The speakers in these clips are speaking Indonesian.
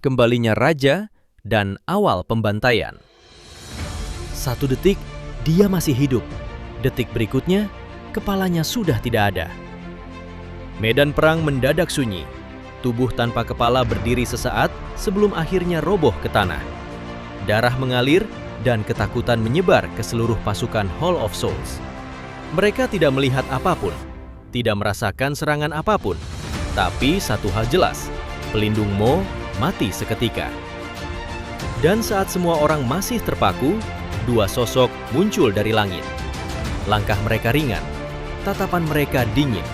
kembalinya raja, dan awal pembantaian. 1 detik, dia masih hidup. Detik berikutnya, kepalanya sudah tidak ada. Medan perang mendadak sunyi. Tubuh tanpa kepala berdiri sesaat sebelum akhirnya roboh ke tanah. Darah mengalir dan ketakutan menyebar ke seluruh pasukan Hall of Souls. Mereka tidak melihat apapun, tidak merasakan serangan apapun. Tapi satu hal jelas, pelindung Mo mati seketika. Dan saat semua orang masih terpaku, 2 sosok muncul dari langit. Langkah mereka ringan, tatapan mereka dingin.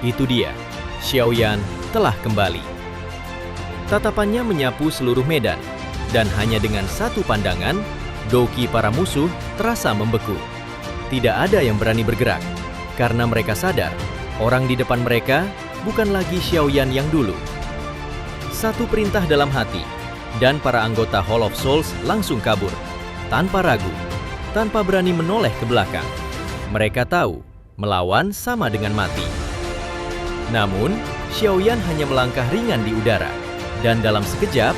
Itu dia, Xiaoyan telah kembali. Tatapannya menyapu seluruh medan, dan hanya dengan satu pandangan, doki para musuh terasa membeku. Tidak ada yang berani bergerak, karena mereka sadar orang di depan mereka bukan lagi Xiaoyan yang dulu. Satu perintah dalam hati, dan para anggota Hall of Souls langsung kabur, tanpa ragu, tanpa berani menoleh ke belakang. Mereka tahu, melawan sama dengan mati. Namun, Xiaoyan hanya melangkah ringan di udara, dan dalam sekejap,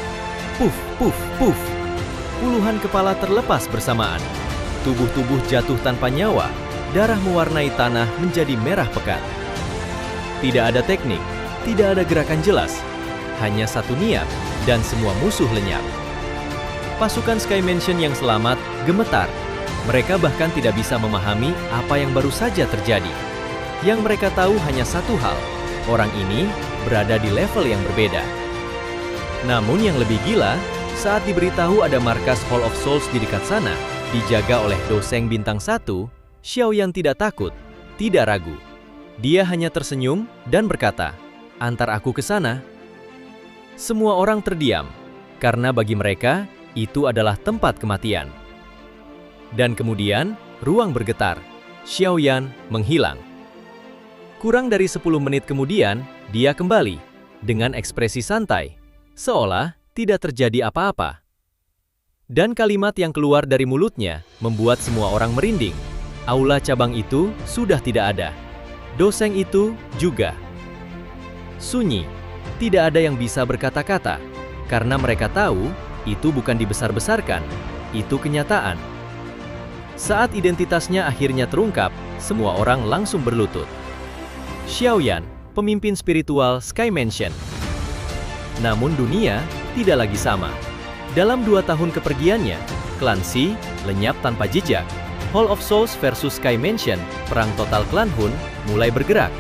puf, puf, puf, puluhan kepala terlepas bersamaan. Tubuh-tubuh jatuh tanpa nyawa, darah mewarnai tanah menjadi merah pekat. Tidak ada teknik, tidak ada gerakan jelas, hanya satu niat, dan semua musuh lenyap. Pasukan Sky Mansion yang selamat gemetar. Mereka bahkan tidak bisa memahami apa yang baru saja terjadi. Yang mereka tahu hanya satu hal, orang ini berada di level yang berbeda. Namun yang lebih gila, saat diberitahu ada markas Hall of Souls di dekat sana, dijaga oleh Doseng Bintang 1, Xiaoyan tidak takut, tidak ragu. Dia hanya tersenyum dan berkata, "Antar aku ke sana." Semua orang terdiam, karena bagi mereka, itu adalah tempat kematian. Dan kemudian, ruang bergetar. Xiaoyan menghilang. Kurang dari 10 menit kemudian, dia kembali, dengan ekspresi santai, seolah tidak terjadi apa-apa. Dan kalimat yang keluar dari mulutnya membuat semua orang merinding. Aula cabang itu sudah tidak ada. Doseng itu juga. Sunyi, tidak ada yang bisa berkata-kata, karena mereka tahu itu bukan dibesar-besarkan, itu kenyataan. Saat identitasnya akhirnya terungkap, semua orang langsung berlutut. Xiaoyan, pemimpin spiritual Sky Mansion. Namun dunia tidak lagi sama. Dalam 2 tahun kepergiannya, klan Xi lenyap tanpa jejak. Hall of Souls versus Sky Mansion, perang total klan Hun, mulai bergerak.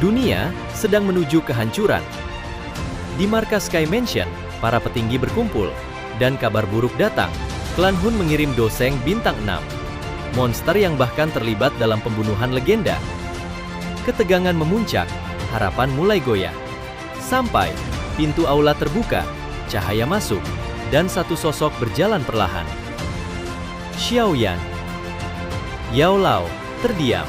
Dunia sedang menuju kehancuran. Di markas Sky Mansion, para petinggi berkumpul, dan kabar buruk datang. Klan Hun mengirim Doseng Bintang 6, monster yang bahkan terlibat dalam pembunuhan legenda. Ketegangan memuncak, harapan mulai goyah. Sampai pintu aula terbuka, cahaya masuk, dan satu sosok berjalan perlahan. Xiaoyan. Yao Lao terdiam.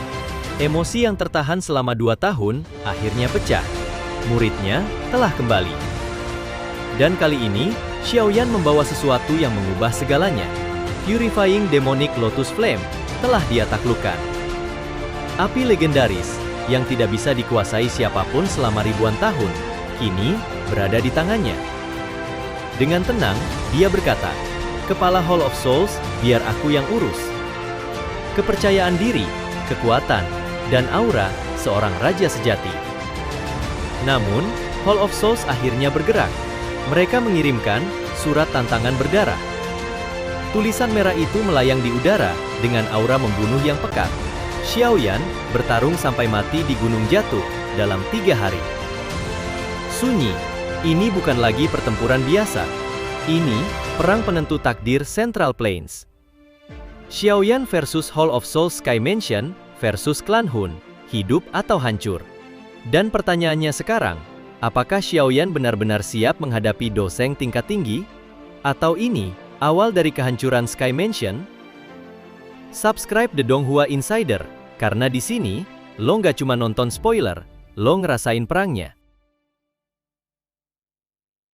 Emosi yang tertahan selama 2 tahun akhirnya pecah. Muridnya telah kembali. Dan kali ini, Xiaoyan membawa sesuatu yang mengubah segalanya. Purifying Demonic Lotus Flame telah dia taklukkan. Api legendaris yang tidak bisa dikuasai siapapun selama ribuan tahun, kini berada di tangannya. Dengan tenang, dia berkata, "Kepala Hall of Souls, biar aku yang urus." Kepercayaan diri, kekuatan, dan aura seorang raja sejati. Namun, Hall of Souls akhirnya bergerak. Mereka mengirimkan surat tantangan berdarah. Tulisan merah itu melayang di udara dengan aura membunuh yang pekat. Xiaoyan bertarung sampai mati di Gunung Jatuh dalam 3 hari. Sunyi, ini bukan lagi pertempuran biasa. Ini perang penentu takdir Central Plains. Xiaoyan versus Hall of Souls Sky Mansion versus klan Hun, hidup atau hancur. Dan pertanyaannya sekarang, apakah Xiaoyan benar-benar siap menghadapi Doseng tingkat tinggi? Atau ini awal dari kehancuran Sky Mansion? Subscribe The Donghua Insider, karena di sini lo nggak cuma nonton spoiler, lo ngerasain perangnya.